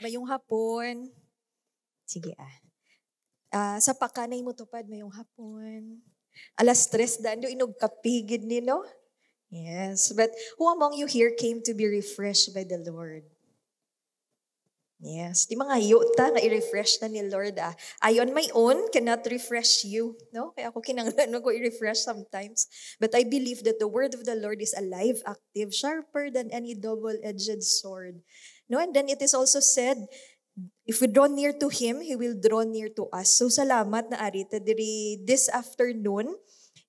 Mayong hapon. Sige sa pakanay mo tupad mayong hapon. Alas 3 daan do inog kapigid ni no? Yes, but who among you here came to be refreshed by the Lord? Yes, di mga yuta nga i-refresh na ni Lord I on my own cannot refresh you, no? Kaya ako kinanglan ko i-refresh sometimes. But I believe that the word of the Lord is alive, active, sharper than any double-edged sword. No, and then it is also said, if we draw near to Him, He will draw near to us. So salamat na arita diri this afternoon.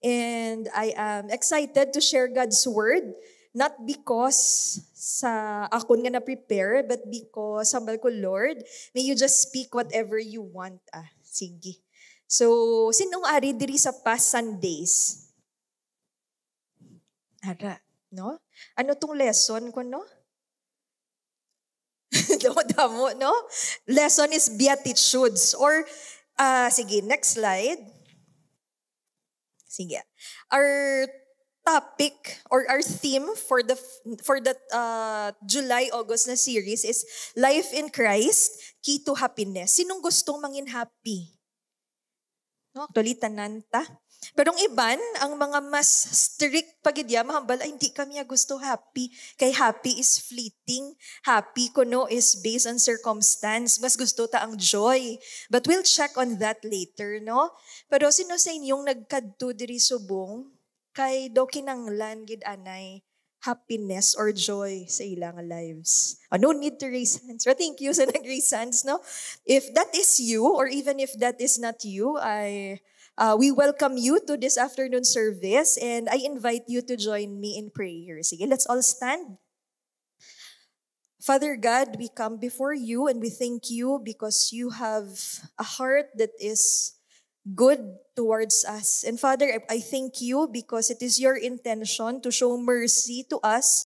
And I am excited to share God's word. Not because sa akon nga na-prepare, but because sambal ko, Lord, may you just speak whatever you want. Sige. So, sinong ari diri sa past Sundays? Ara, no? Ano tong lesson ko, no? Damo, no? Lesson is Beatitudes. Or, sige, next slide. Sige. Our topic or our theme for the July-August na series is Life in Christ, Key to Happiness. Sinong gustong mangin happy? No, actually, tanan ta. Pero ang iban, ang mga mas strict pagidya, mahambal, ay hindi kami gusto happy. Kay happy is fleeting. Happy kuno is based on circumstance. Mas gusto ta ang joy. But we'll check on that later, no? Pero sino sa inyong nagkadto diri subong, kay do kinanglan gid anay happiness or joy sa ilang lives. No need to raise hands. But thank you sa nag-raise hands, no? If that is you, or even if that is not you, we welcome you to this afternoon service and I invite you to join me in prayer. Sige, let's all stand. Father God, we come before you and we thank you because you have a heart that is good towards us. And Father, I thank you because it is your intention to show mercy to us,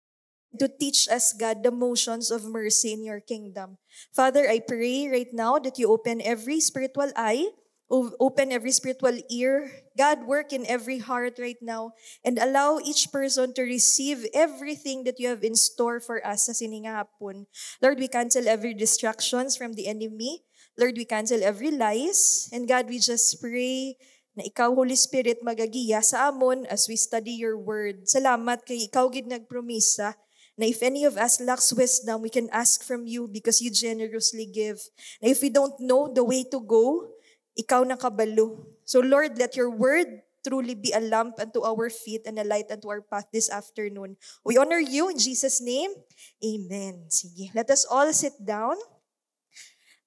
to teach us, God, the motions of mercy in your kingdom. Father, I pray right now that you open every spiritual eye, open every spiritual ear. God, work in every heart right now and allow each person to receive everything that you have in store for us sa siningahapon. Lord, we cancel every distractions from the enemy. Lord, we cancel every lies. And God, we just pray na ikaw, Holy Spirit, magagiya sa amon as we study your word. Salamat kay ikaw gid nagpromisa na if any of us lacks wisdom, we can ask from you because you generously give. Na if we don't know the way to go, ikaw nakabalo. So Lord, let your word truly be a lamp unto our feet and a light unto our path this afternoon. We honor you in Jesus' name. Amen. Sige, let us all sit down.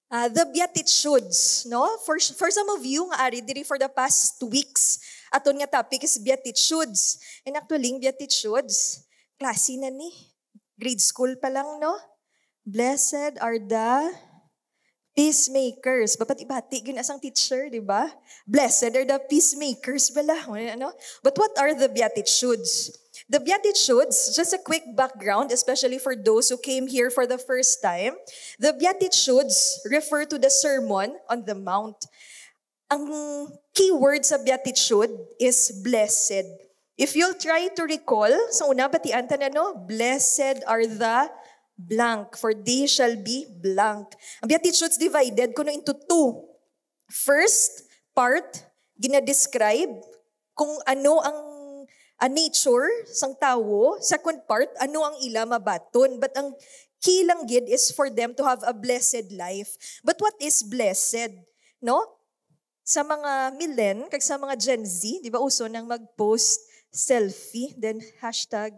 The Beatitudes, no? For some of you nga ari diri for the past 2 weeks, aton nga topic is Beatitudes. And actually, Beatitudes, klase na ni. Grade school pa lang, no? Blessed are the peacemakers. Bapat ibati, yun asang teacher, di ba? Blessed are the peacemakers bala. Ano? But what are the Beatitudes? The Beatitudes, just a quick background, especially for those who came here for the first time. The Beatitudes refer to the Sermon on the Mount. Ang key word sa Beatitude is blessed. If you'll try to recall, sa una batian ta na, no? Blessed are the blank, for they shall be blank. Ang Beatitudes divided kuno into 2. First part, ginadescribe kung ano ang nature sang tawo. Second part, ano ang ila mabaton. But ang key lang gid is for them to have a blessed life. But what is blessed? No? Sa mga millen, kag sa mga Gen Z, di ba uso nang mag-post selfie, then hashtag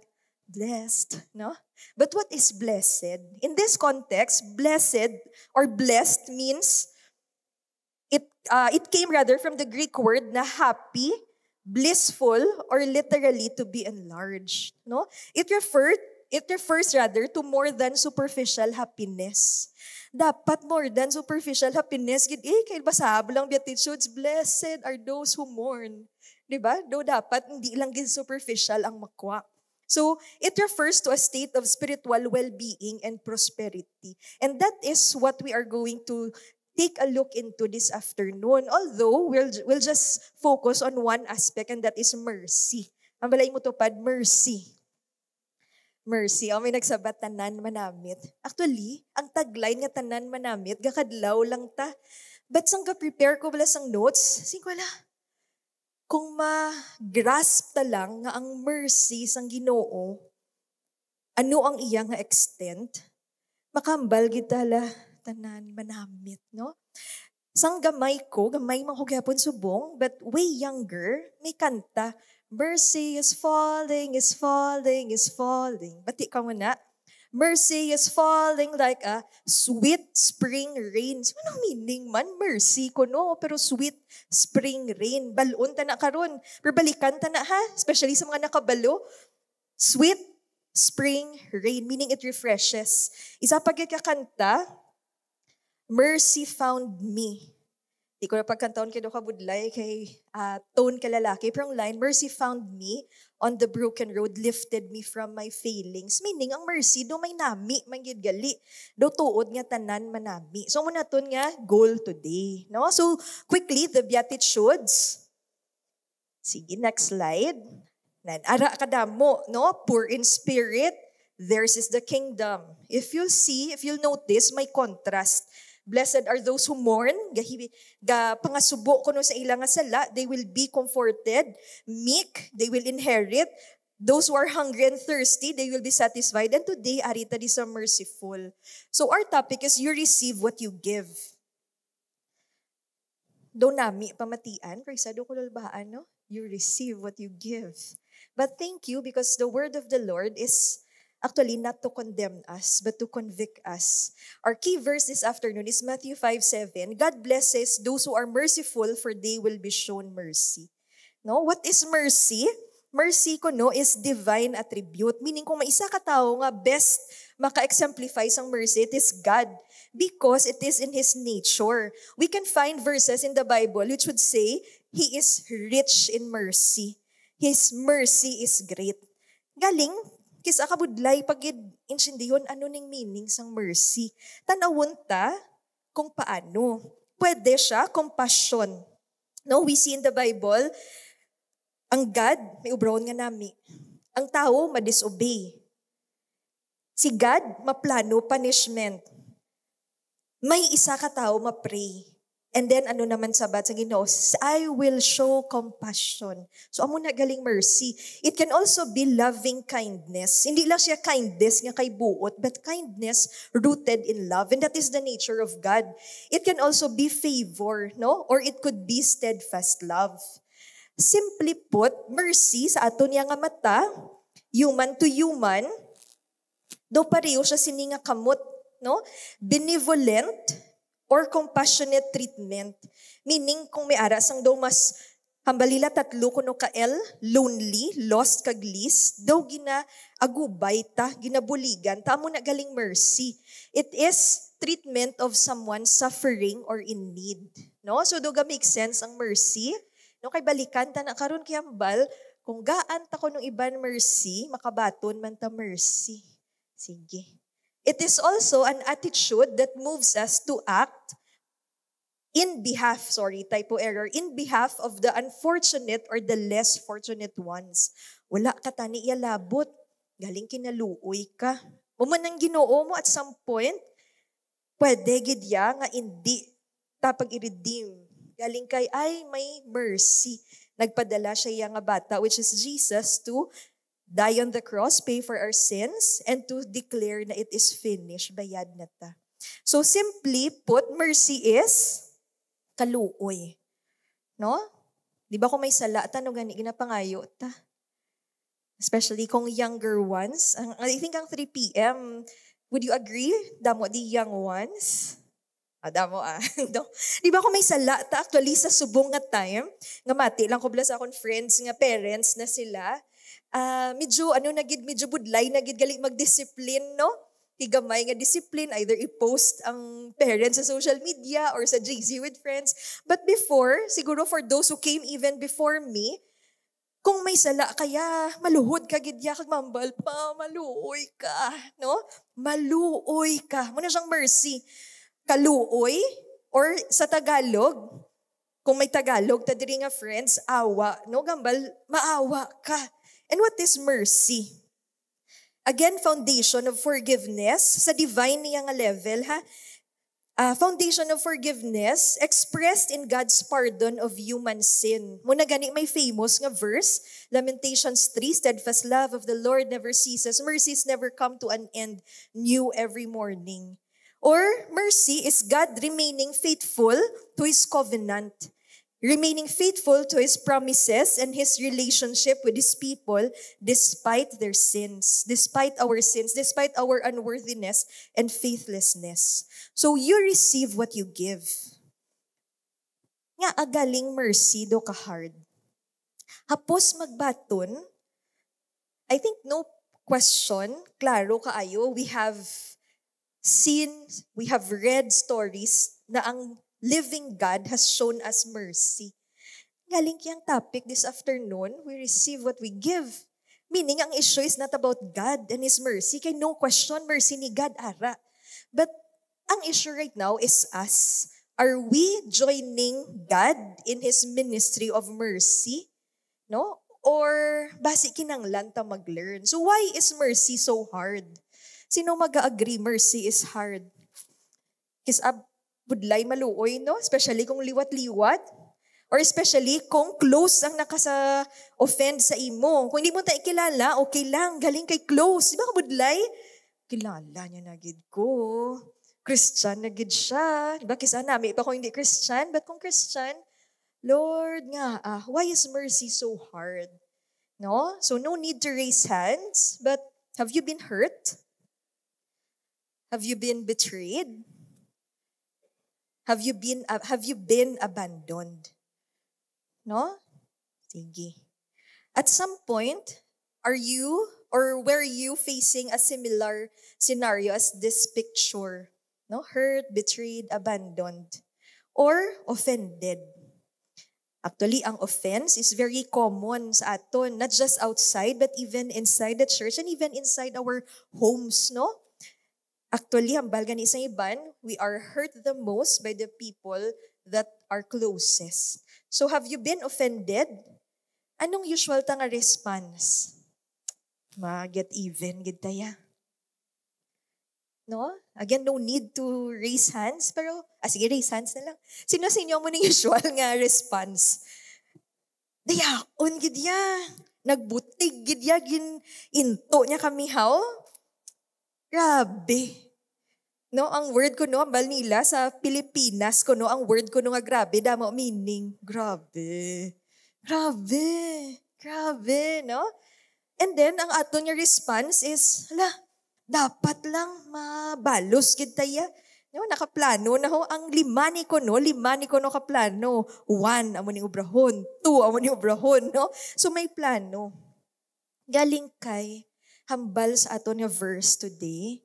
blessed, no? But what is blessed? In this context, blessed or blessed means it came rather from the Greek word na happy, blissful, or literally to be enlarged, no? It refers rather to more than superficial happiness. Dapat more than superficial happiness gid kay basahab lang Beatitudes, blessed are those who mourn. 'Di ba? Do dapat hindi lang gid superficial ang makwa. So, it refers to a state of spiritual well-being and prosperity. And that is what we are going to take a look into this afternoon. Although, we'll just focus on one aspect and that is mercy. Ang balay mo tupad, mercy. Mercy. May nagsabat, tanan manamit. Actually, ang tagline nga tanan manamit, gakadlaw lang ta. But sang ka-prepare ko bala sang notes, wala. Kung ma-grasp ta lang nga ang mercy sang Ginoo, ano ang iya nga extent, makambal kita la tanan manamit, no? Sang gamay man ko gyapon subong, but way younger, may kanta, mercy is falling, is falling, is falling. Bati ka mo na, mercy is falling like a sweet spring rain. So, anong meaning man? Mercy ko no, pero sweet spring rain. Balon ta na karon. Pero balikan ta na ha, especially sa mga nakabalo. Sweet spring rain, meaning it refreshes. Isa pag kakanta, mercy found me. Di ko na pagkantaon kay Doka Budlay, kay tone kalalaki. Pero ang line, mercy found me on the broken road, lifted me from my failings. Meaning, ang mercy, do may nami, manggid gali. Do tuod nga tanan manami. So, muna to nga, goal today. No? So, quickly, the Beatitudes. Sige, next slide. Ara kadamo, no? Poor in spirit, theirs is the kingdom. If you'll notice, may contrast. Blessed are those who mourn, pangasubo ko no sa ilang sala, they will be comforted. Meek, they will inherit. Those who are hungry and thirsty, they will be satisfied. And today, arita di sa merciful. So our topic is, you receive what you give. Do nami pamatian, pero isa do ko lalbaan, no? You receive what you give. But thank you, because the word of the Lord is actually not to condemn us, but to convict us. Our key verse this afternoon is Matthew 5:7. God blesses those who are merciful, for they will be shown mercy. No? What is mercy? Mercy ko no is divine attribute. Meaning kung may isa ka tao nga best maka-exemplify sang mercy, it is God. Because it is in His nature. We can find verses in the Bible which would say, He is rich in mercy. His mercy is great. Galing, kisa kabudlay pag insindiyon ano ning meaning sang mercy. Tanawon ta kung paano. Pwede siya compassion. No, we see in the Bible, ang God may ubrawon nga nami. Ang tao ma-disobey. Si God maplano punishment. May isa ka tao ma-pray. And then ano naman sabat sa Ginoo, I will show compassion. So amo na galing mercy. It can also be loving kindness. Hindi lang siya kindness nga kay buot, but kindness rooted in love. And that is the nature of God. It can also be favor, no? Or it could be steadfast love. Simply put, mercy sa ato niya nga mata, human to human, do pareho siya sini nga kamot, no? Benevolent or compassionate treatment. Meaning, kung may aras ang daw mas hambalila tatlo kuno ka lonely, lost kag list, daw agubay ta, ginabuligan, tamo na galing mercy. It is treatment of someone suffering or in need. No? So, do ga make sense ang mercy. No? Kay balikan ta na karon kay hambal, kung gaan ta ko nung iban mercy, makabaton man ta mercy. Sige. It is also an attitude that moves us to act in behalf of the unfortunate or the less fortunate ones. Wala ka tani ialabot, galing kinaluoy ka. Uman ang Ginoo mo at some point, pwede gid ya nga hindi tapag i-redeem. Galing kay ay may mercy. Nagpadala siya nga bata, which is Jesus, to die on the cross, pay for our sins, and to declare na it is finished, bayad na ta. So simply put, mercy is kaluoy. No? Di ba kung may sala, no gani, ginapangayo ta. Especially kung younger ones. I think ang 3 p.m., would you agree? Damo di young ones? Damo no? Di ba kung may sala ta, actually sa subong nga time, nga mati lang ko bala sa akong friends nga parents na sila, medyo budlay nagid gali mag-discipline, no? Higamay nga discipline, either i-post ang parents sa social media or sa GC with friends. But before, siguro for those who came even before me, kung may sala kaya maluhod ka gidya kag mambal pa, maluoy ka, no? Maluoy ka. Muna siyang mercy. Kaluoy, or sa Tagalog, kung may Tagalog, ta diri nga friends, awa, no? Gambal, maawa ka. And what is mercy? Again, foundation of forgiveness sa divine niya nga level, ha? Foundation of forgiveness expressed in God's pardon of human sin. Muna gani may famous nga verse, Lamentations 3, steadfast love of the Lord never ceases, mercies never come to an end, new every morning. Or mercy is God remaining faithful to His covenant, remaining faithful to His promises and His relationship with His people despite their sins, despite our sins, despite our unworthiness and faithlessness. So you receive what you give. Nga agaling mercy do ka hard. Hapos magbaton, I think no question, klaro kaayo, we have seen, we have read stories na ang living God has shown us mercy. Galing kiyang topic this afternoon, we receive what we give. Meaning, ang issue is not about God and His mercy. Kaya no question, mercy ni God ara. But ang issue right now is us. Are we joining God in His ministry of mercy? No? Or basi kinanglan ta mag-learn? So why is mercy so hard? Sino mag-agree mercy is hard? Kasi budlay maluoy, no? Especially kung liwat-liwat. Or especially kung close ang nakasa-offend sa imo. Kung hindi mo tayo kilala, okay lang, galing kay close. Di ba budlay? Kilala niya na gid ko. Christian na gid siya. Di ba kisa nami pa kung hindi Christian? But kung Christian, Lord nga, why is mercy so hard? No? So no need to raise hands. But have you been hurt? Have you been betrayed? Have you been abandoned? No? Sige. At some point, are you or were you facing a similar scenario as this picture? No? Hurt, betrayed, abandoned, or offended. Actually, ang offense is very common sa aton, not just outside, but even inside the church and even inside our homes, no? Actually, hambal gani sa iban, we are hurt the most by the people that are closest. So have you been offended? Anong usual ta nga response? Get even, gid taya. No? Again, no need to raise hands, pero, sige, raise hands na lang. Sino sa inyo mo ng usual nga response? Dayaon, gid ya. Nagbutig, gid ya, into niya kami, how? Grabe. No, ang word ko no, Balnila sa Pilipinas ko no, ang word ko no nga grabe, damo meaning. Grabe. Grabe. Grabe, no? And then, ang ato niya response is, dapat lang mabalos kita ya. No, nakaplano na ho, ang lima ni ko no kaplano. 1, amo ni obrahon. 2, amo ni obrahon, no? So may plano. Galing kay hambal sa ato nga verse today.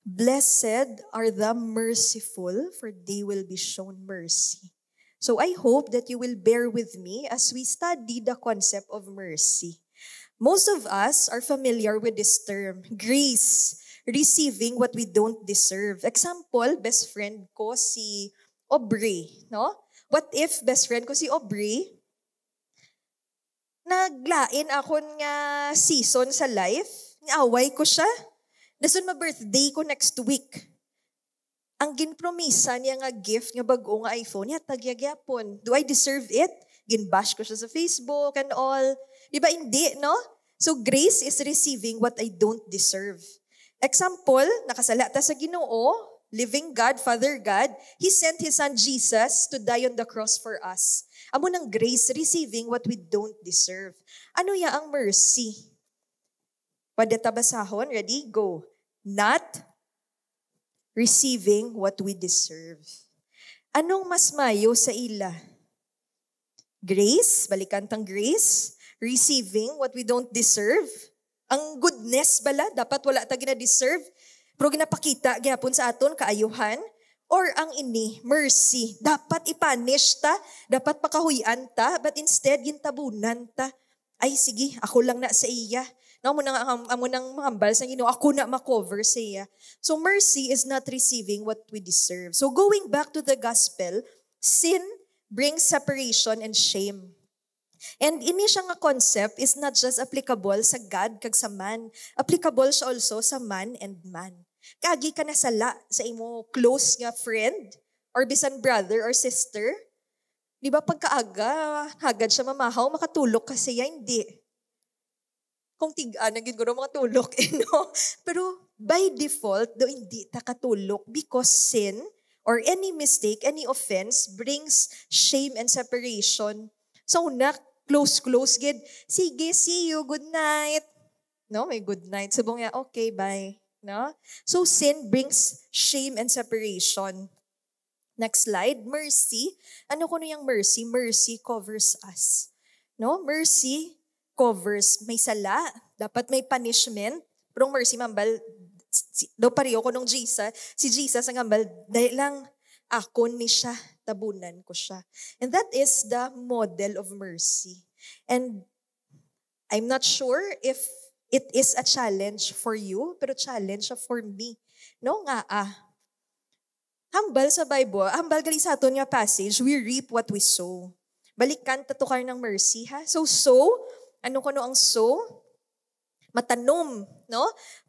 Blessed are the merciful, for they will be shown mercy. So I hope that you will bear with me as we study the concept of mercy. Most of us are familiar with this term, grace, receiving what we don't deserve. Example, best friend ko si Aubrey, no? What if best friend ko si Aubrey, naglain ako nga season sa life, niaway ko siya. Dason ma-birthday ko next week. Ang ginpromisa niya nga gift nga bago nga iPhone, niya tagyagapon. Do I deserve it? Ginbash ko siya sa Facebook and all. Di ba hindi, no? So grace is receiving what I don't deserve. Example, nakasala ta sa Ginoo, living God, Father God, He sent His Son Jesus to die on the cross for us. Amo ng grace, receiving what we don't deserve. Ano ya ang mercy? Pwede tabasahon, ready? Go. Not receiving what we deserve. Anong mas mayo sa ila? Grace, balikan tang grace, receiving what we don't deserve. Ang goodness bala, dapat wala ta gina-deserve, pero ginapakita gyapon sa aton kaayuhan. Or ang ini, mercy, dapat ipanish ta, dapat pakahuyan ta, but instead gintabunan ta. Ay sige, ako lang na sa iya. Amo nang mahambal sa Ginoo, ako na makover sa iya. So mercy is not receiving what we deserve. So going back to the gospel, sin brings separation and shame. And ini siya nga concept is not just applicable sa God kag sa man. Applicable siya also sa man and man. Kagi ka na sala sa imo close nga friend or bisan brother or sister. Di ba pagkaaga, hagad siya mamahaw, makatulog kasi hindi. Kung tigaan, naging guro makatulog, no? Pero by default, do hindi ta katulog because sin or any mistake, any offense brings shame and separation. So una, close, gid. Sige, see you, good night. No, may good night. Subong niya, okay, bye. No? So sin brings shame and separation. Next slide, mercy. Ano ko yung mercy? Mercy covers us. No? Mercy covers. May sala. Dapat may punishment. Pero mercy, mambal, daw pariyo ko nung Jesus. Si Jesus ang ambal, dahil lang ako ni siya, tabunan ko siya. And that is the model of mercy. And I'm not sure if it is a challenge for you, pero challenge for me. No nga hambal sa Bible, hambal gali sa aton nga passage, we reap what we sow. Balikan tatukar ng mercy, ha? So sow, ano ko no ang sow? Matanom, no?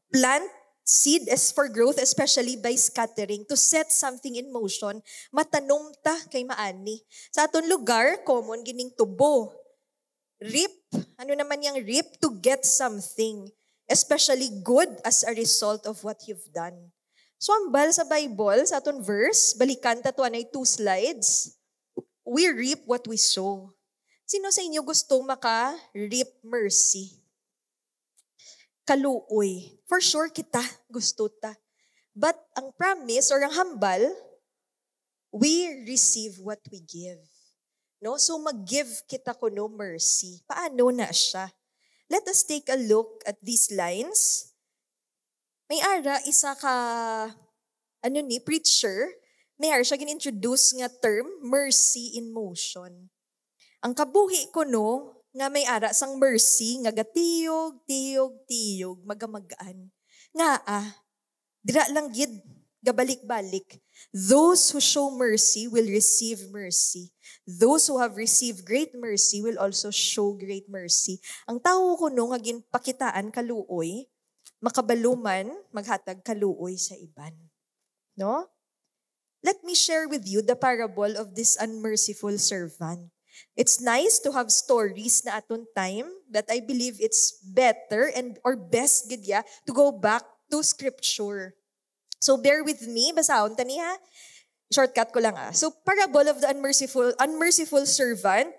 Plant seed is for growth, especially by scattering, to set something in motion. Matanom ta kay maani. Sa aton lugar, common gining tubo. Reap, ano naman yung reap? To get something, especially good as a result of what you've done. So, ambal sa Bible, sa aton verse, balikan ta to anay 2 slides. We reap what we sow. Sino sa inyo gustong maka-reap mercy? Kaluoy. For sure kita, gusto ta. But ang promise or ang hambal, we receive what we give. No? So, mag-give kita ko no mercy. Paano na siya? Let us take a look at these lines. May ara, isa ka, preacher, may ara siya gin-introduce nga term, mercy in motion. Ang kabuhi ko no, nga may ara sang mercy, nga gatiyog, tiyog, magamagaan. Nga dira lang gid, gabalik-balik. Those who show mercy will receive mercy. Those who have received great mercy will also show great mercy. Ang tao ko no, nga ginpakitaan kaluoy, makabaluman, maghatag kaluoy sa iban. No? Let me share with you the parable of this unmerciful servant. It's nice to have stories na aton time, but I believe it's better and or best gidya to go back to scripture. So bear with me, basahon tani ha. Shortcut ko lang So parable of the unmerciful servant.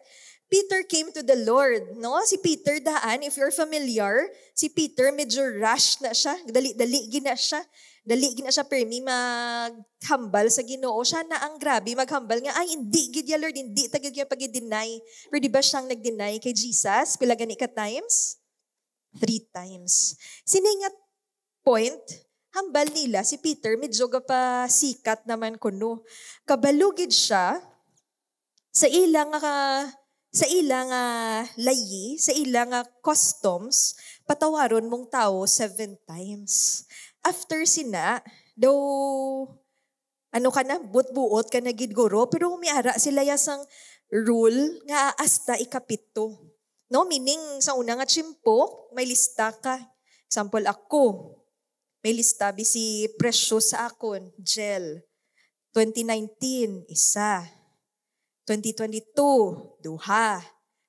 Peter came to the Lord, no? Si Peter daan, if you're familiar, si Peter medyo rush na siya, dali gina siya permi maghambal sa Ginoo. Siya na ang grabe maghambal nga, ay hindi gid ya Lord, hindi ta gid ya pag-deny. Pero di ba siyang nag-deny kay Jesus? Pila gani ka times? 3 times. Siningat point, hambal nila si Peter medyo pa sikat naman kuno. Kabalugid siya sa ilang layi, sa ilang customs, patawaron mong tao 7 times. After sina, daw, buot-buot ka na gidguro, pero umiara sila yasang rule nga hasta ikapito. No? Meaning, sa una nga chimpok, may lista ka. Example, ako, may lista, bisi precious sa akon, gel. 2019, isa. 2022, 2.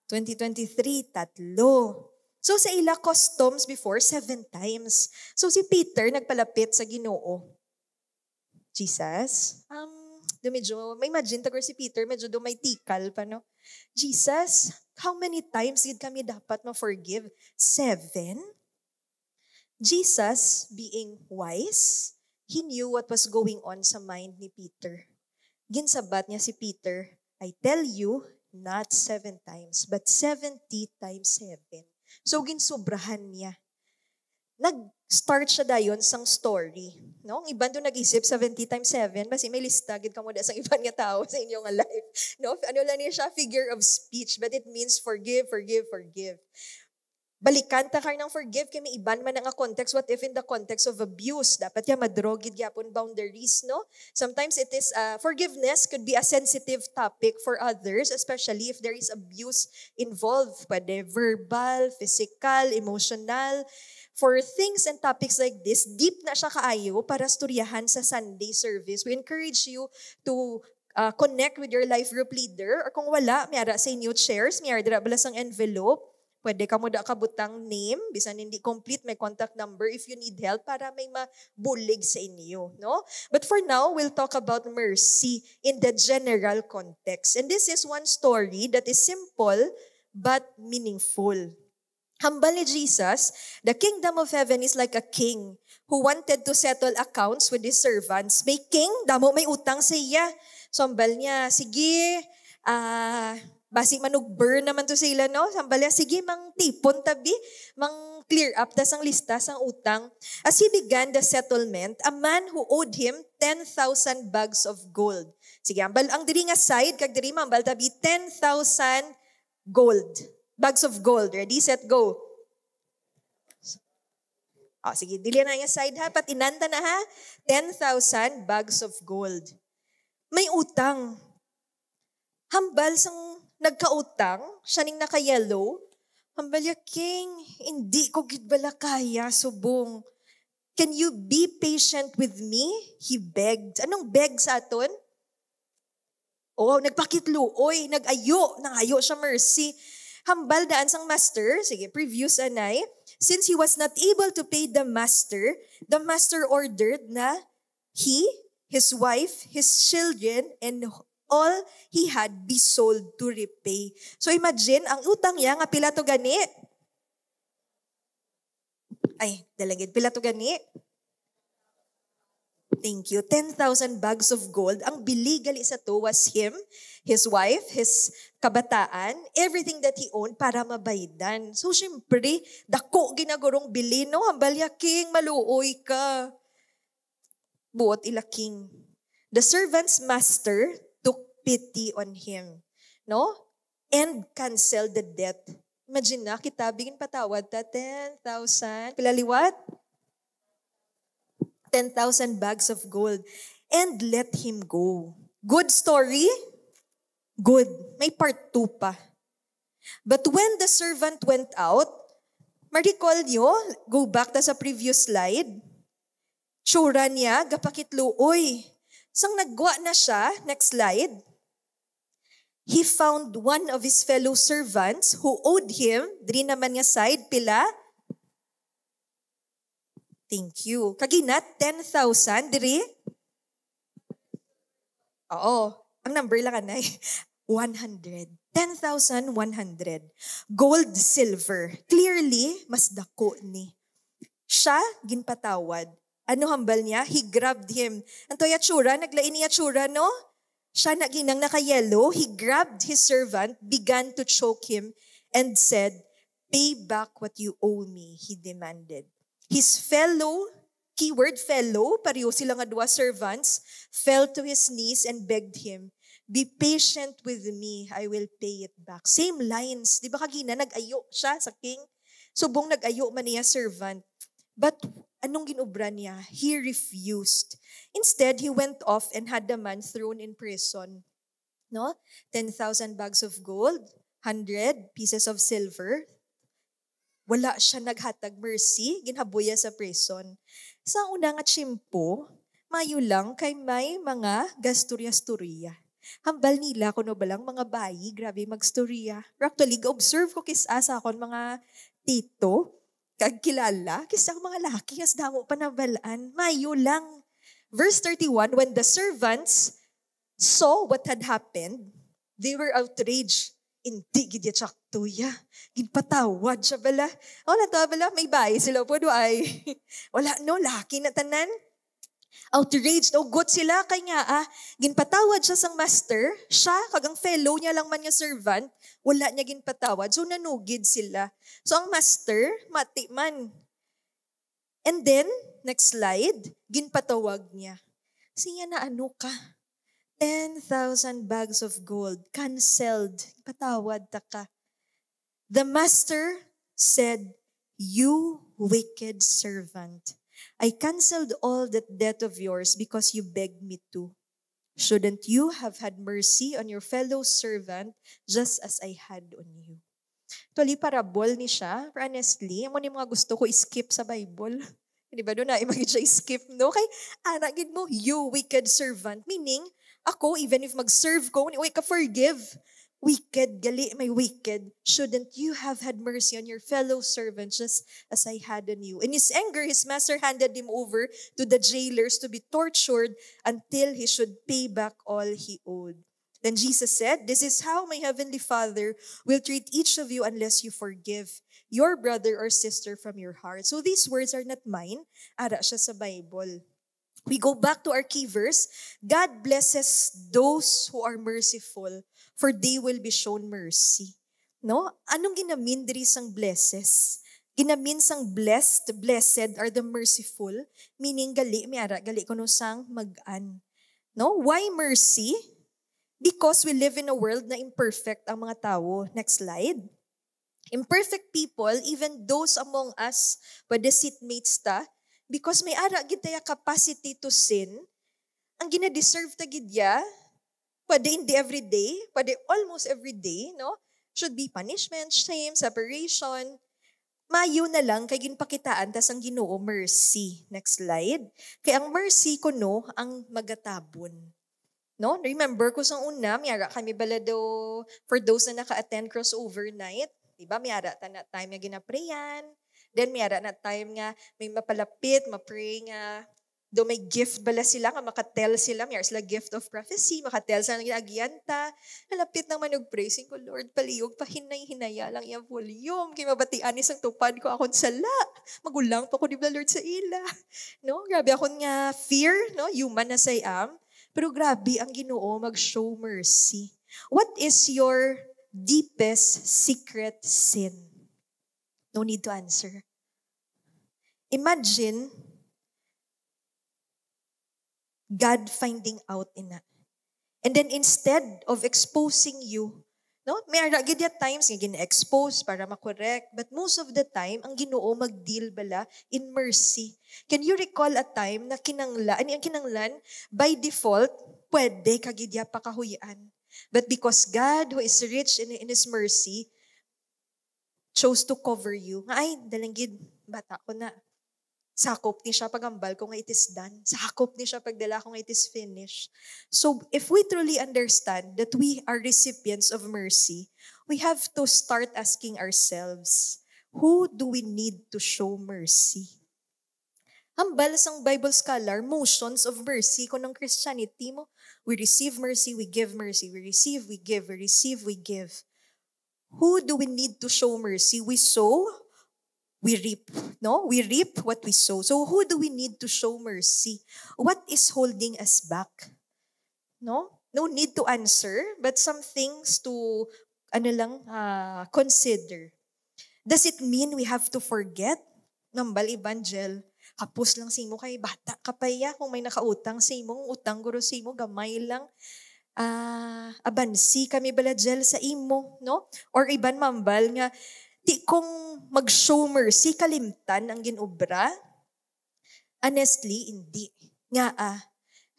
2023, 3. So sa ila customs before, 7 times. So si Peter nagpalapit sa Ginoo. Jesus, medyo, may imagine tagor si Peter, medyo may tikal pa, no? Jesus, how many times did kami dapat ma-forgive? 7? Jesus, being wise, he knew what was going on sa mind ni Peter. Ginsabat niya si Peter, I tell you, not 7 times, but 70 times 7. So, ginsobrahan niya. Nag-start siya dayon sang story. No? Ang iban doon nag-isip, 70 times 7, basi may lista, gid ka mo da sa iban nga tao sa inyong life. No? Ano lang niya siya, figure of speech, but it means forgive, forgive, forgive. Balikan ta kar ng forgive kay may iban man nga context. What if in the context of abuse? Dapat ya madrogid gyapon boundaries, no? Sometimes it is forgiveness could be a sensitive topic for others, especially if there is abuse involved. Pwede verbal, physical, emotional. For things and topics like this, deep na siya kaayo para storyahan sa Sunday service. We encourage you to connect with your life group leader, or kung wala, mayara sa inyo chairs, mayara dira balas ang envelope. Pwede ka mo da kabutang name, bisan hindi complete, may contact number if you need help para may mabulig sa inyo, no? But for now, we'll talk about mercy in the general context. And this is one story that is simple but meaningful. Humble ni Jesus, the kingdom of heaven is like a king who wanted to settle accounts with his servants. May king, damo may utang sa iya. So humble niya, sige, basi manug-burn naman to sila, no? Sambalya, sige, mang tipon tabi, mang clear up, tas ang lista sang utang. As he began the settlement, a man who owed him 10,000 bags of gold. Sige, ang diri nga side, kag diri mambal tabi, 10,000 gold. Bags of gold. Ready, set, go. Sige, dili na nga side ha, patinanda na ha. 10,000 bags of gold. May utang. Hambal sang nagkautang, siya ning naka-yellow. Hambal ya, king, hindi ko gid bala kaya, subong. Can you be patient with me? He begged. Anong beg sa aton? Nagpakitluoy, nangayo siya mercy. Hambal daan sang master, sige, previous anay. Since he was not able to pay the master ordered na he, his wife, his children, and all he had be sold to repay. So imagine, ang utang niya nga pila to gani. Ay, dalagid, pila to gani. Thank you. 10,000 bags of gold. Ang bili gali sa to was him, his wife, his kabataan, everything that he owned para mabaydan. So syempre, dako ginagurong bili, no? Hambalya, king, maluoy ka. Buot ila king. The servant's master took pity on him, no? And canceled the debt. Imagine na, kita bigin patawad ta 10,000. Pilaliwat? 10,000 bags of gold. And let him go. Good story? Good. May part 2 pa. But when the servant went out, ma-recall nyo, go back ta sa previous slide, tsura niya, gapakitluoy. Sang nagwa na siya, next slide, he found one of his fellow servants who owed him, diri naman nga side, pila? Thank you. Kaginat, 10,000, diri? Oo. Ang number lang anay. 100. 10,100. Gold, silver. Clearly, mas dako ni. Siya, ginpatawad. Ano hambal niya? He grabbed him. Anto yatsura, naglain niya yatsura, no? Siya na ginang naka-yellow. He grabbed his servant, began to choke him, and said, "Pay back what you owe me," he demanded. His fellow, keyword fellow, pareho sila nga dua servants, fell to his knees and begged him, "Be patient with me, I will pay it back." Same lines. Di ba kagina, nag-ayo siya sa king? Subong nag-ayo man niya servant. But anong ginubra niya? He refused. Instead, he went off and had the man thrown in prison. No? 10,000 bags of gold, 100 pieces of silver. Wala siya naghatag mercy, ginhabuya sa prison. Sa una nga tsimpo, mayo lang kay may mga gasturya-sturya. Hambal nila kuno balang mga bayi, grabe magstorya. Actually, observe ko kisa sa akon mga tito, kag kilala, kisa ang mga laki, as damo pa nabalaan, mayo lang. Verse 31, when the servants saw what had happened, they were outraged. Hindi gidya tsaktuya. Ginpatawad siya bala. Wala to bala, may bayi sila po ay. Wala no, laki na tanan. Outraged, gut sila kay nga ginpatawad siya sang master, siya kagang fellow niya lang man nga servant, wala niya ginpatawad. So nanugid sila. So ang master, mati man. And then, next slide, ginpatawag niya. Siya na ano ka? 10,000 bags of gold, canceled. Patawad ta ka. The master said, "You wicked servant, I canceled all that debt of yours because you begged me to. Shouldn't you have had mercy on your fellow servant just as I had on you?" Actually, parabol ni siya. Pero honestly, amo ni mga gusto ko skip sa Bible. Di ba doon na imagine siya skip, no? Kay, anagin mo, "You wicked servant." Meaning, ako, even if mag-serve ko, wait ka forgive. Wicked, gali, may wicked. Shouldn't you have had mercy on your fellow servant just as I had on you? In his anger, his master handed him over to the jailers to be tortured until he should pay back all he owed. Then Jesus said, "This is how my heavenly Father will treat each of you unless you forgive your brother or sister from your heart." So these words are not mine. Ara siya sa Bible. We go back to our key verse. God blesses those who are merciful, for they will be shown mercy. No? Anong ginamin diri sang blesses? Ginamin sang blessed are the merciful, meaning gali, gali ko no sang mag-an. No? Why mercy? Because we live in a world na imperfect ang mga tao. Next slide. Imperfect people, even those among us, pwede seatmates ta, because may ara gid taya capacity to sin, ang gina-deserve ta gid ya, pwede hindi every day, pwede almost every day, no? Should be punishment, shame, separation. Mayo na lang kay ginpakitaan tas ang Ginoo mercy. Next slide. Kay ang mercy kuno ang magatabon. No? Remember ko sa una, miyara kami balado for those na naka-attend crossover night, di ba? Miyara ta na time nga ginaprayan. Then miyara na time nga may mapalapit, mapray nga do may gift bala sila nga makatel sila, miyara sila gift of prophecy, makatel sila ng agyanta. Nalapit nang manug-praising ko, Lord, paliyog, pahinay-hinaya lang yung volume. Kaya mabatian isang tupad ko akong sala. Magulang pa ko di ba, Lord, sa ila. No? Grabe akong nga fear, no? Human as I am. Pero grabe ang Ginoo mag-show mercy. What is your deepest secret sin? No need to answer. Imagine God finding out in that. And then instead of exposing you, no? May aragid ya times nga gina-expose para makorek, but most of the time ang Ginoo mag-deal bala in mercy. Can you recall a time na ang kinanglan by default pwede kagidya pa kahuyan. But because God who is rich in his mercy chose to cover you. Nga ay dalanggid bata ko na. Sakop ni siya pagambal ko nga it is done. Sakop ni siya pagdala ko nga it is finished. So if we truly understand that we are recipients of mercy, we have to start asking ourselves, who do we need to show mercy? Hambal sang Bible scholar, motions of mercy ko ng Christianity mo. We receive mercy, we give mercy. We receive, we give. We receive, we give. Who do we need to show mercy? We sow, we reap. No? We reap what we sow. So who do we need to show mercy? What is holding us back? No? No need to answer, but some things to consider. Does it mean we have to forget? Ngambal evangel, kapos lang simo kay bata kapaya kung may nakautang sa imong utang guro sa imo gamay lang. Abansi kami balajel sa imo, no? Or iban mambal nga di kung mag-show mercy, kalimtan ang ginobra? Honestly, hindi. Nga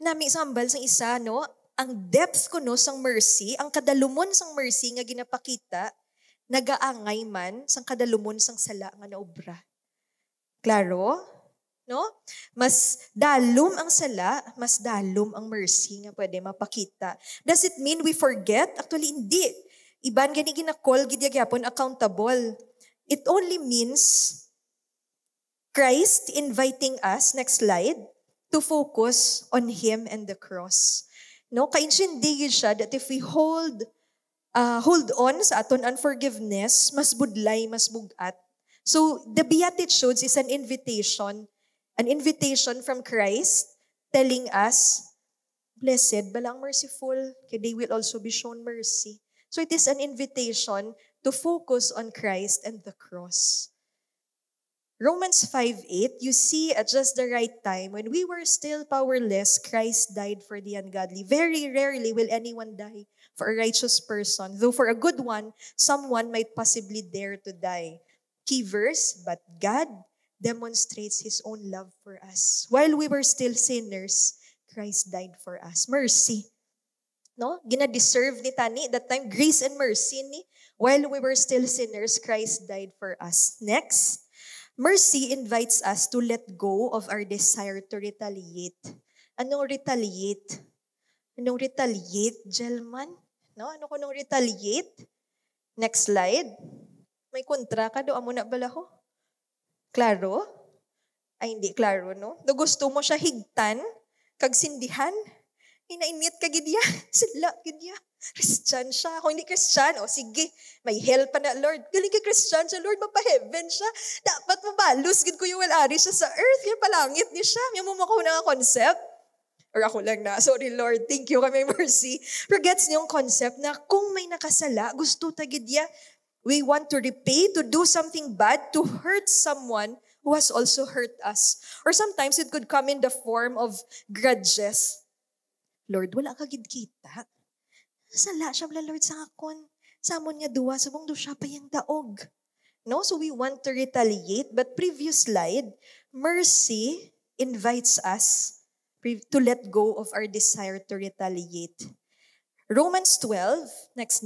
nami sambal sang isa, no? Ang depth ko no sang mercy, ang kadalumon sang mercy nga ginapakita, nagaangay man sang kadalumon sang sala nga naobra. Klaro? No? Mas dalom ang sala, mas dalom ang mercy nga pwede mapakita. Does it mean we forget? Actually, hindi. Iban gani ginakol gid gyapon accountable. It only means Christ inviting us, next slide, to focus on Him and the cross. No, kaintindihan siya that if we hold on sa aton unforgiveness, mas budlay, mas bugat. So the Beatitudes is an invitation from Christ telling us, blessed balang merciful, kaya they will also be shown mercy. So it is an invitation to focus on Christ and the cross. Romans 5:8, you see at just the right time, when we were still powerless, Christ died for the ungodly. Very rarely will anyone die for a righteous person, though for a good one, someone might possibly dare to die. Key verse, but God demonstrates His own love for us. While we were still sinners, Christ died for us. Mercy. No? Gina-deserve ni Tani that time, grace and mercy ni. While we were still sinners, Christ died for us. Next, mercy invites us to let go of our desire to retaliate. Anong retaliate? Anong retaliate, Jelman? No? Ano ko nung retaliate? Next slide. May kontra ka do, amo na balaho. Klaro? Ay, hindi klaro, no? Do gusto mo siya higtan, kag sindihan, inainit ka gidya, sila gidya. Christian siya. Kung hindi Christian, sige, may hell pa na, Lord. Galing ka Christian siya, Lord, mapa-heaven siya. Dapat mabalos, gid ko yung walari siya sa earth, kaya palangit ni siya. Yung mumakaw na nga concept. Or ako lang na, sorry Lord, thank you kami mercy. Pero gets niyo yung concept na kung may nakasala, gusto tagidya, we want to repay, to do something bad, to hurt someone who has also hurt us. Or sometimes it could come in the form of grudges. Lord, wala ka gid kita. Sala siya wala Lord sa akon. Samon niya duwa, sabong do siya pa yung daog. No? So we want to retaliate. But previous slide, mercy invites us to let go of our desire to retaliate. Romans 12, next.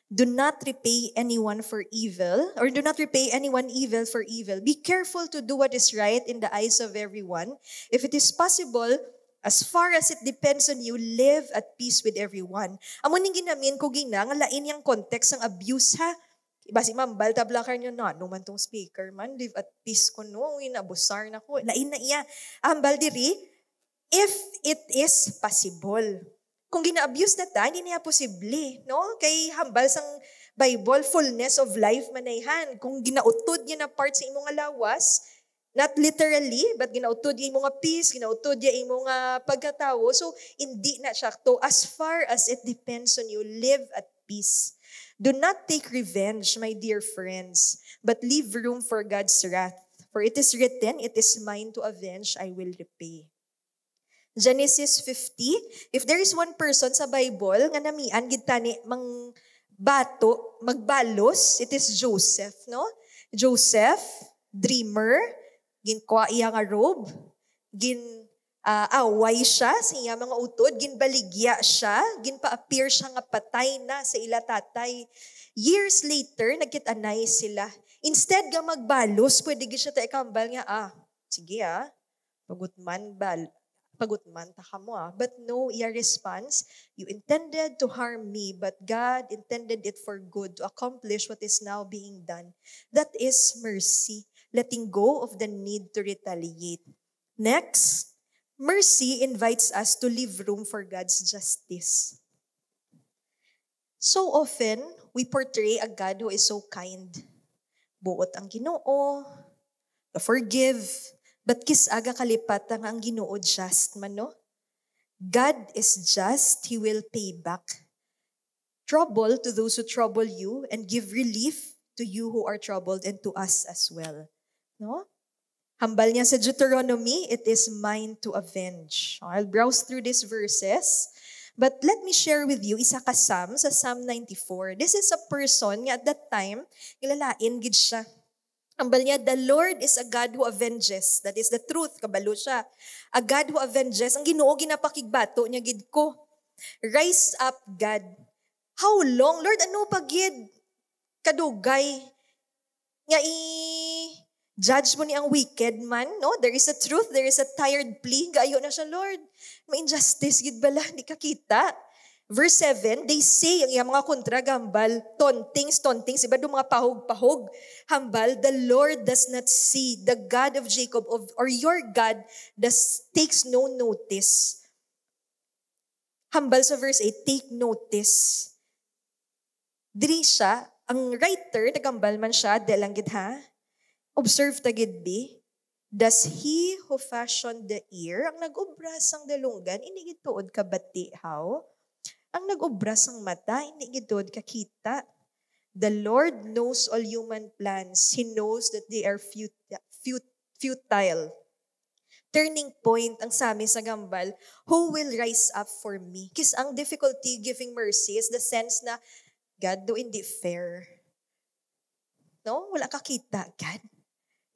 Do not repay anyone for evil, or do not repay anyone evil for evil. Be careful to do what is right in the eyes of everyone. If it is possible, as far as it depends on you, live at peace with everyone. Amo ning ginamin ko gina, nga lain yung context ng abuse ha. Iba si Ma'am, baltab lang kayo na, no man tong speaker man, live at peace ko no, inabusar na ko. Lain na iya. Ambal diri, if it is possible. Kung gina-abuse na ta, hindi niya posible. No? Kay hambal sang Bible, fullness of life manayhan. Kung ginautod niya na part sa imong lawas, not literally, but ginautod niya imong peace, ginautod niya imong pagkatawo. So, hindi na siya to. As far as it depends on you, live at peace. Do not take revenge, my dear friends, but leave room for God's wrath. For it is written, it is mine to avenge, I will repay. Genesis 50, if there is one person sa Bible nga namian gid tani mang bato magbalos, it is Joseph, no? Joseph, dreamer, ginkuha iya nga robe, away siya sa iya mga utod, ginbaligya siya, ginpa-appear siya nga patay na sa ila tatay. Years later, nagkit-anay sila. Instead nga magbalos, pwede gid siya ta ikambal nga, sige pagutman ta ka mo. But no, your response, you intended to harm me, but God intended it for good to accomplish what is now being done. That is mercy, letting go of the need to retaliate. Next, mercy invites us to leave room for God's justice. So often, we portray a God who is so kind. Buot ang Ginoo, to forgive, but kisaga kalipat ang Ginoo just man, no? God is just, He will pay back. Trouble to those who trouble you and give relief to you who are troubled and to us as well. No? Hambal niya sa Deuteronomy, it is mine to avenge. I'll browse through these verses, but let me share with you isa ka Psalm sa Psalm 94. This is a person nga at that time, ilalain gid siya. Ambal niya, the Lord is a God who avenges. That is the truth, kabalo siya. A God who avenges. Ang Ginoo ginapakigbato niya gid ko. Rise up, God. How long? Lord, ano pa gid? Kadugay. Nga judge mo ni ang wicked man, no? There is a truth, there is a tired plea. Gayo na siya, Lord. May injustice gid bala, di ka kita. Verse 7, they say, ang iyang mga kontra, gambal, tontings, iba doon mga pahog, hambal, the Lord does not see, the God of Jacob, or your God, takes no notice. Hambal sa verse 8, take notice. Diri siya, ang writer, nagambal man siya, delangid ha, observe tagid bi, does he who fashioned the ear, ang nag-obras ang dalunggan, inigituod ka bati, how? Ang nag-obras ang mata, hindi gidod kakita. The Lord knows all human plans. He knows that they are futile. Turning point ang sami sa gambal, who will rise up for me? Kasi ang difficulty giving mercy is the sense na, God, do hindi fair. No? Wala ka kita, God.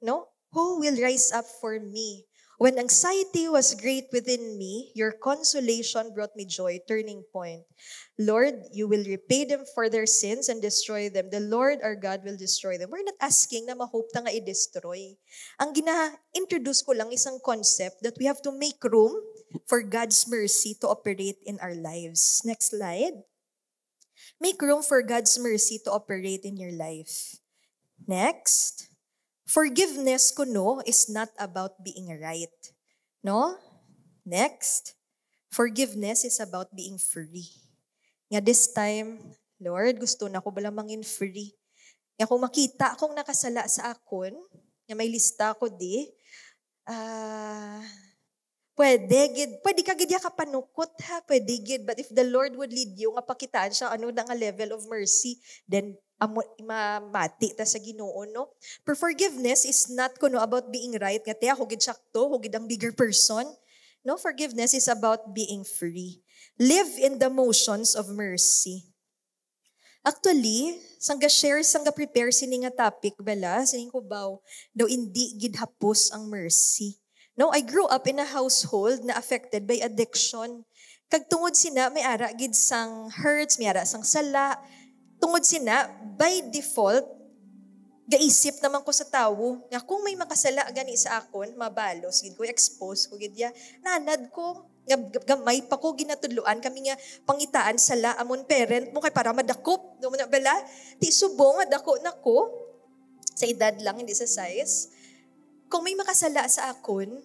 No? Who will rise up for me? When anxiety was great within me, your consolation brought me joy. Turning point. Lord, you will repay them for their sins and destroy them. The Lord our God will destroy them. We're not asking na ma-hope ta nga i-destroy. Ang gina-introduce ko lang isang concept that we have to make room for God's mercy to operate in our lives. Next slide. Make room for God's mercy to operate in your life. Next. Forgiveness kuno is not about being right. No? Next. Forgiveness is about being free. Nga this time, Lord, gusto na ko bala mangin free. Nga kung makita akong nakasala sa akon, nga may lista ko di, pwede ka gid ka panukot ha, pwede gid. But if the Lord would lead you, nga pakitaan siya, ano na nga level of mercy, then mamati ta sa Ginoo, no? But forgiveness is not kuno about being right, nga te ako gid sakto, ako gid ang bigger person. No, forgiveness is about being free. Live in the motions of mercy. Actually, sangga share, sangga prepare sini nga topic bala, sining ko baw, daw hindi gid hapos ang mercy. No, I grew up in a household na affected by addiction. Kag tungod sina may ara gid sang hurts, may ara sang sala. Tungod sina, by default, gaisip naman ko sa tawo, nga kung may makasala gani sa akon, mabalos, gid ko expose ko gid ya. Nanad ko, gamay pa ko ginatudluan kami nga pangitaan sala amon parent mo kay para madakop. No na bala, ti subong dako nako. Sa edad lang hindi sa size. Kung may makasala sa akon,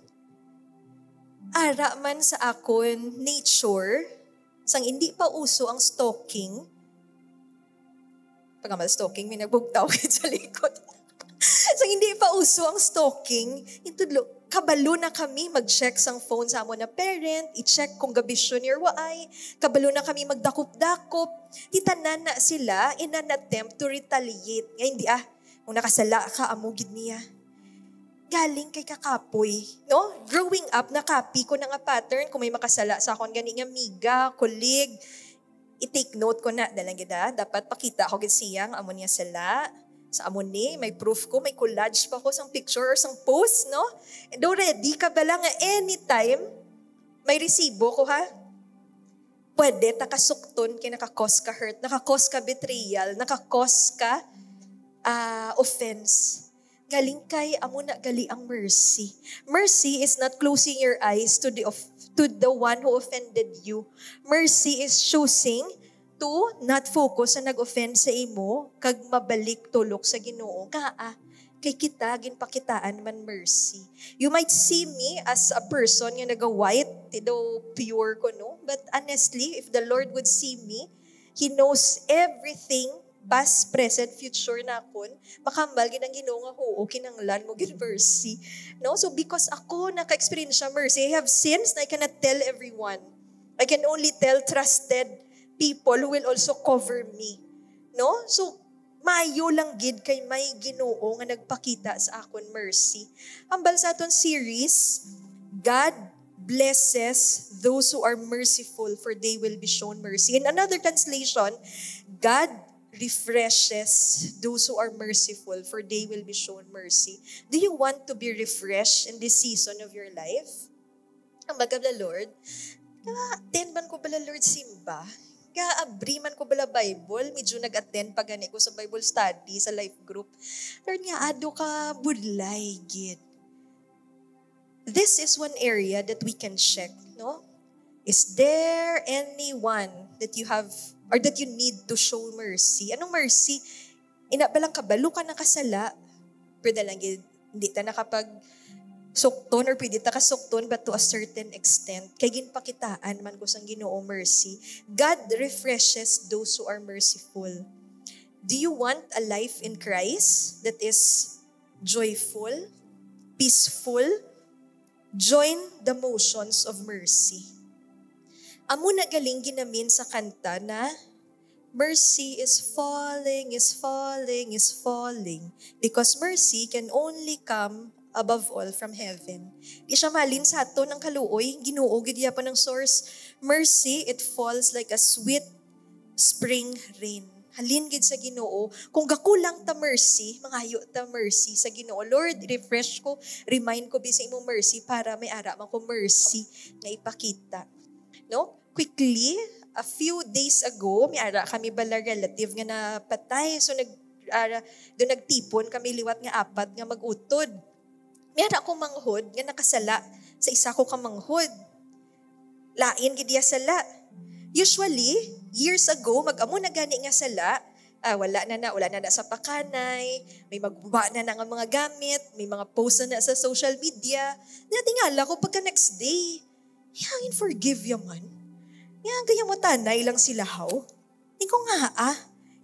ara man sa akon nature, sang hindi pa uso ang stalking, pag stalking, may nagbugtaw sa likod. So, hindi pa uso ang stalking. Itudlo, kabalo na kami mag-check sang phone sa amon na parent, i-check kung gabisyon your waay. Kabalo na kami magdakop-dakop. Titanan na sila in an attempt to retaliate. Nga hindi kung nakasala ka, amugid niya. Galing kay kakapoy. No? Growing up, nakapi ko na nga pattern kung may makasala sa akon gani nga miga, colleague, i-take note ko na, dalang gida, dapat pakita ako gid siyang amon niya sala. Sa amon ni, may proof ko, may collage pa ko sang picture or sang post, no? And ready ka ba lang nga anytime, may resibo ko ha? Pwede, nakasukton kay nakakos ka hurt, nakakos ka betrayal, nakakos ka offense. Galing kay amo na gali ang mercy. Mercy is not closing your eyes to the one who offended you. Mercy is choosing to not focus sa nag-offend sa imo kag mabalik tulok sa Ginoo. Kay kita ginpakitaan man mercy. You might see me as a person nga naga-white, tido pure ko no, but honestly, if the Lord would see me, He knows everything, past, present, future na akon, makambal ginang Ginoo nga kinanglan mo gin mercy. No? So because ako naka-experience siya mercy, I have sins na I cannot tell everyone. I can only tell trusted people who will also cover me. No? So mayo lang gid kay may Ginoo nga nagpakita sa akon mercy. Ambal sa aton series, God blesses those who are merciful for they will be shown mercy. In another translation, God refreshes those who are merciful, for they will be shown mercy. Do you want to be refreshed in this season of your life? Ang bagab la Lord, attend man ko bala Lord simba? Abri man ko bala Bible? Medyo nag-attend pa gani ko sa Bible study, sa life group. Lord nga, ado ka budlay, gid. This is one area that we can check, no? Is there anyone that you have or that you need to show mercy? Anong mercy? Balang kabalo ka nakasala, pero lang hindi ta nakapag sukton or pwede ta kasukton but to a certain extent. Kay ginpakitaan man ko sang Ginoo mercy. God refreshes those who are merciful. Do you want a life in Christ that is joyful, peaceful? Join the motions of mercy. Amo na galing ginamin sa kanta na mercy is falling, is falling, is falling. Because mercy can only come above all from heaven. Di siya malin sa ato ng kaluoy, Ginoo gid pa ng source. Mercy, it falls like a sweet spring rain. Halin gid sa Ginoo. Kung gakulang ta mercy, mangayo ta mercy sa Ginoo. Lord, refresh ko, remind ko bisag imong mercy para may ara man ko mercy nga ipakita. No? Quickly, a few days ago, may ara kami bala relative nga napatay. So doon nagtipon kami liwat nga apat nga magutod. May ara akong manghod nga nakasala sa isa ko ka manghod. Lain gid iya sala. Usually, years ago, mag-amo na gani nga sala, wala na sa pakanay, may magbuba na nga mga gamit, may mga post na sa social media. Natingala ko pagka next day, hangin forgive yaman. Yang gaya mo tanay lang sila how. Hindi ko nga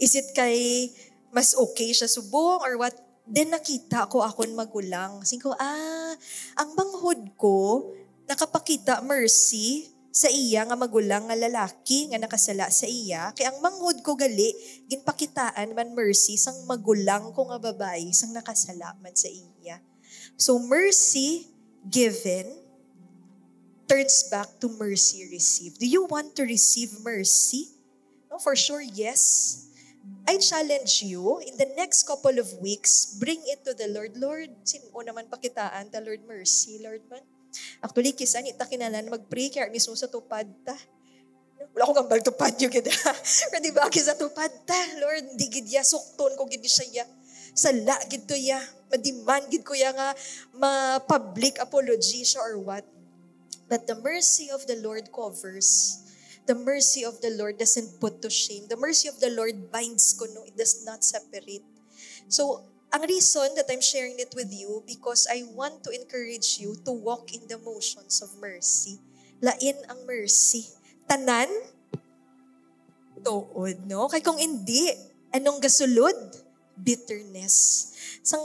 is it kay mas okay siya subong or what? Then nakita ko akon magulang. Sing ko, ang manghod ko, nakapakita mercy sa iya nga magulang nga lalaki nga nakasala sa iya. Kaya ang manghod ko gali, ginpakitaan man mercy sang magulang ko nga babae sang nakasala man sa iya. So mercy given turns back to mercy received. Do you want to receive mercy? No, for sure, yes. I challenge you, in the next couple of weeks, bring it to the Lord. Lord, sino naman pakitaan ta, Lord, mercy, Lord man. Actually, kisa ni ta kinalan mag-pray kaya mismo sa tupad ta. Wala ko gambal tupad yung gida. Pero di ba, kisa tupad ta, Lord, di gid ya, sukton ko gid siya ya. Sala gid to ya, madiman gid ko ya nga, ma-public apology siya or what. But the mercy of the Lord covers. The mercy of the Lord doesn't put to shame. The mercy of the Lord binds ko, no, it does not separate. So, ang reason that I'm sharing it with you because I want to encourage you to walk in the motions of mercy. Lain ang mercy. Tanan, tuod, no? Kaya kung hindi, anong gasulod? Bitterness. Sang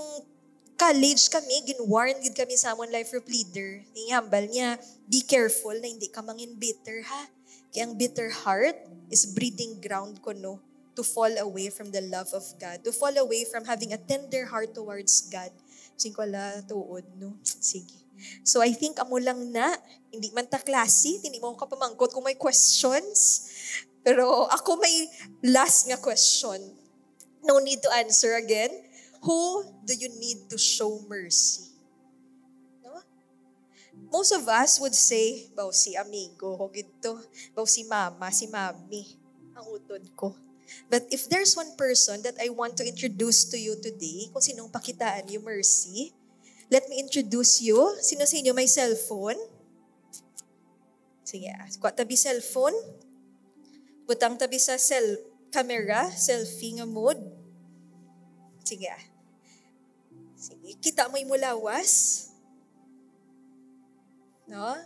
college kami, ginwarn gid kami sa amon life group leader. Hambal niya, be careful na hindi ka mangin bitter, ha? Kaya ang bitter heart is breeding ground ko, no? To fall away from the love of God. To fall away from having a tender heart towards God. Sing ko la tuod, no? Sige. So I think amo lang na, hindi man ta klase, hindi mo ka pamangkot kung may questions. Pero ako may last nga question. No need to answer again. Who do you need to show mercy? No? Most of us would say, baw si amigo ko gito, baw si mama, si mami, ang utod ko. But if there's one person that I want to introduce to you today, kung sinong pakitaan yung mercy, let me introduce you. Sino sa inyo may cellphone? Sige, kuha tabi cellphone. Butang tabi sa camera, selfie nga mode. Sige. Sige, kita mo yung mulawas? No?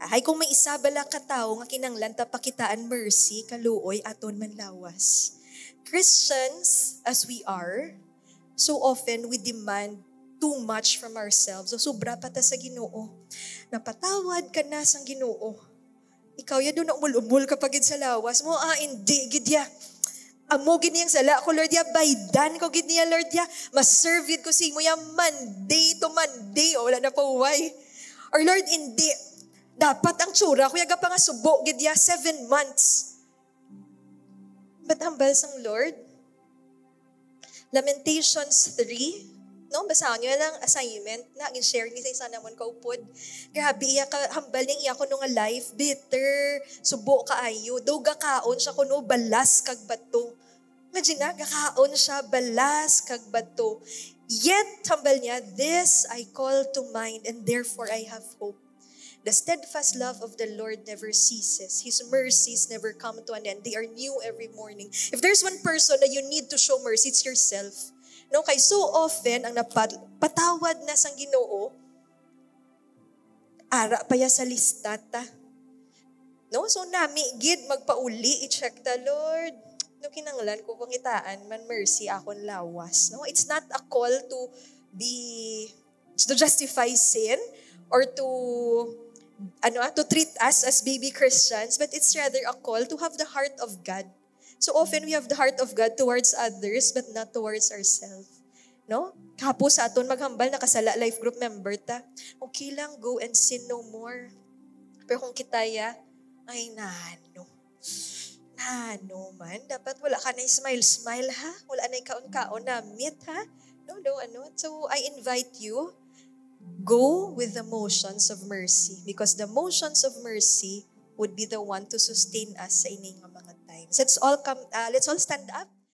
Ay, kung may isa bala ka tao nga kinanglan ta pakitaan mercy, kaluoy aton man lawas. Christians, as we are, so often we demand too much from ourselves. So, sobra pa ta sa Ginoo. Napatawad ka na sang Ginoo. Ikaw ya doon na umul-umul kapag sa lawas mo, hindi, gidya. Amo gid niyang sala ko, Lord ya, baydan ko gid niya, Lord ya. Mas-serve ko si mo ya Monday to Monday. O, wala na pa why. Or Lord, hindi. Dapat ang tsura, kuya ga pa nga subo, gid ya, 7 months. But hambal sang Lord. Lamentations 3, no, basahan nyo lang assignment na gin-share ni sa isa namon kaupod. Grabe iya ka hambal ning iya kuno nga life bitter, subo kaayo, do gakaon siya kuno balas kag bato. Imagine na gakaon siya balas kag bato. Yet hambal niya, this I call to mind and therefore I have hope. The steadfast love of the Lord never ceases. His mercies never come to an end. They are new every morning. If there's one person that you need to show mercy, it's yourself. No, kay so often ang napatawad na sang Ginoo, ara pa ya sa listata. No, so nami gid magpauli i-check ta, Lord. No kinanglan ko pangitaan man mercy akon lawas. No, it's not a call to justify sin or to treat us as baby Christians, but it's rather a call to have the heart of God. So often we have the heart of God towards others, but not towards ourselves. No? Kapo sa aton maghambal, nakasala life group member ta. Okay lang, go and sin no more. Pero kung kitaya, ay No man. Dapat wala ka na smile-smile, ha? Wala na kaon-kaon na meet, ha? No, ano. So, I invite you, go with the motions of mercy because the motions of mercy would be the one to sustain us sa ining mga times. Let's all stand up.